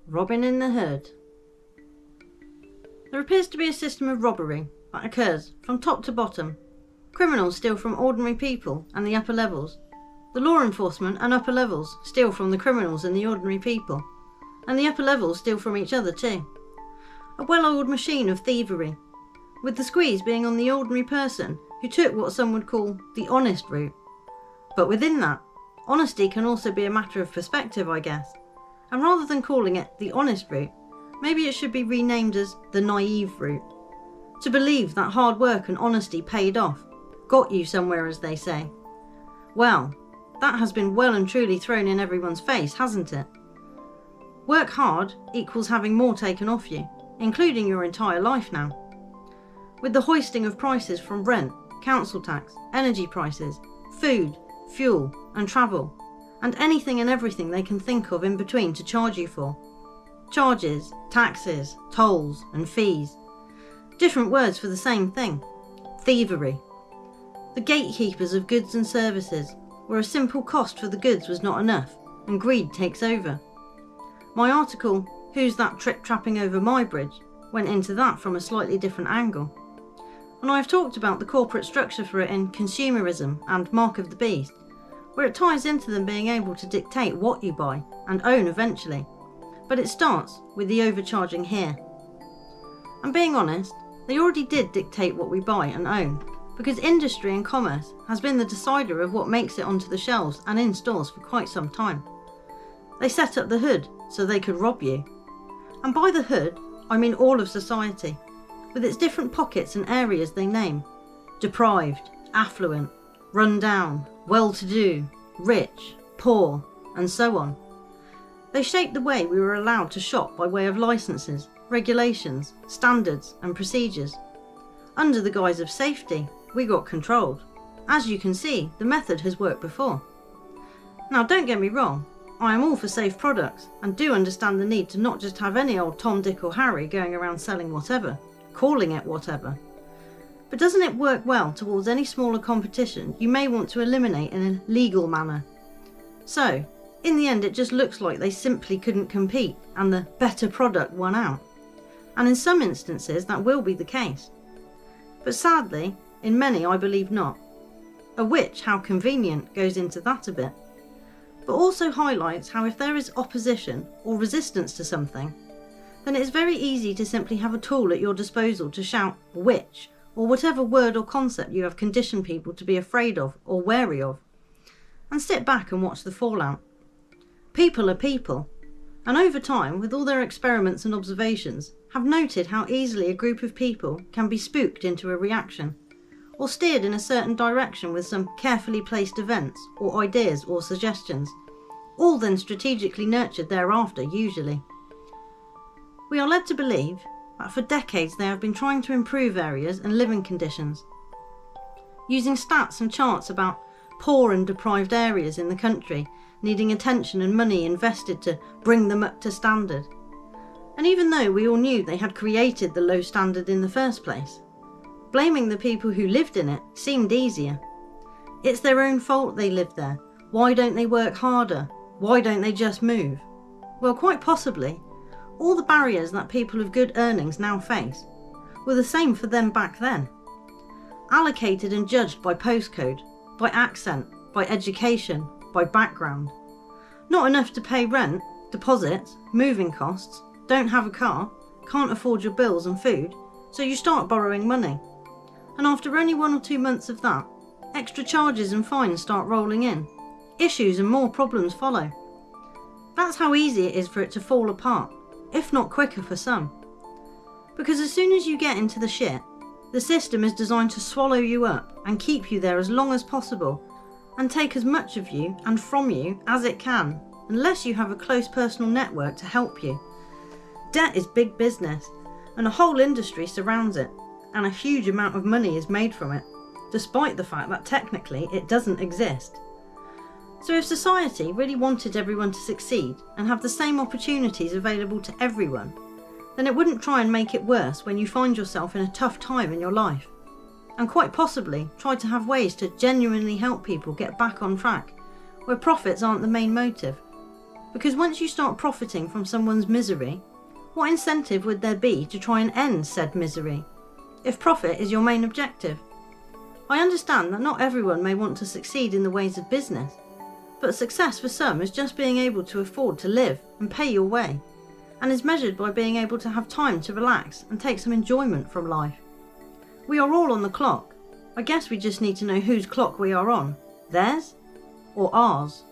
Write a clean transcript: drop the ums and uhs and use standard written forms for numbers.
Robbin in the Hood. There appears to be a system of robbery that occurs from top to bottom. Criminals steal from ordinary people and the upper levels. The law enforcement and upper levels steal from the criminals and the ordinary people. And the upper levels steal from each other too. A well-oiled machine of thievery, with the squeeze being on the ordinary person who took what some would call the honest route. But within that, honesty can also be a matter of perspective, I guess. And rather than calling it the honest route, maybe it should be renamed as the naive route. To believe that hard work and honesty paid off, got you somewhere, as they say. Well, that has been well and truly thrown in everyone's face, hasn't it? Work hard equals having more taken off you, including your entire life now. With the hoisting of prices from rent, council tax, energy prices, food, fuel and travel, and anything and everything they can think of in between to charge you for. Charges, taxes, tolls and fees. Different words for the same thing. Thievery. The gatekeepers of goods and services, where a simple cost for the goods was not enough and greed takes over. My article, Who's That Trick Trapping Over My Bridge, went into that from a slightly different angle. And I have talked about the corporate structure for it in Consumerism and Mark of the Beast, where it ties into them being able to dictate what you buy and own eventually. But it starts with the overcharging here. And being honest, they already did dictate what we buy and own, because industry and commerce has been the decider of what makes it onto the shelves and in stores for quite some time. They set up the hood so they could rob you. And by the hood, I mean all of society, with its different pockets and areas they name. Deprived, affluent, run down, well-to-do, rich, poor, and so on. They shaped the way we were allowed to shop by way of licences, regulations, standards and procedures. Under the guise of safety, we got controlled. As you can see, the method has worked before. Now don't get me wrong, I am all for safe products and do understand the need to not just have any old Tom, Dick or Harry going around selling whatever, calling it whatever. But doesn't it work well towards any smaller competition you may want to eliminate in a legal manner? So, in the end it just looks like they simply couldn't compete and the better product won out. And in some instances that will be the case. But sadly, in many I believe not. A which, how convenient, goes into that a bit. But also highlights how if there is opposition or resistance to something, then it is very easy to simply have a tool at your disposal to shout "witch" or whatever word or concept you have conditioned people to be afraid of or wary of, and sit back and watch the fallout. People are people, and over time, with all their experiments and observations, have noted how easily a group of people can be spooked into a reaction, or steered in a certain direction with some carefully placed events or ideas or suggestions, all then strategically nurtured thereafter usually. We are led to believe that for decades they have been trying to improve areas and living conditions, using stats and charts about poor and deprived areas in the country needing attention and money invested to bring them up to standard. And even though we all knew they had created the low standard in the first place, blaming the people who lived in it seemed easier. It's their own fault they lived there. Why don't they work harder? Why don't they just move? Well, quite possibly, all the barriers that people of good earnings now face were the same for them back then. Allocated and judged by postcode, by accent, by education, by background. Not enough to pay rent, deposits, moving costs, don't have a car, can't afford your bills and food, so you start borrowing money. And after only 1 or 2 months of that, extra charges and fines start rolling in. Issues and more problems follow. That's how easy it is for it to fall apart, if not quicker for some. Because as soon as you get into the shit, the system is designed to swallow you up and keep you there as long as possible and take as much of you and from you as it can, unless you have a close personal network to help you. Debt is big business, and a whole industry surrounds it, and a huge amount of money is made from it, despite the fact that technically it doesn't exist. So if society really wanted everyone to succeed and have the same opportunities available to everyone, then it wouldn't try and make it worse when you find yourself in a tough time in your life, and quite possibly try to have ways to genuinely help people get back on track, where profits aren't the main motive. Because once you start profiting from someone's misery, what incentive would there be to try and end said misery, if profit is your main objective? I understand that not everyone may want to succeed in the ways of business, but success for some is just being able to afford to live and pay your way, and is measured by being able to have time to relax and take some enjoyment from life. We are all on the clock. I guess we just need to know whose clock we are on, theirs or ours.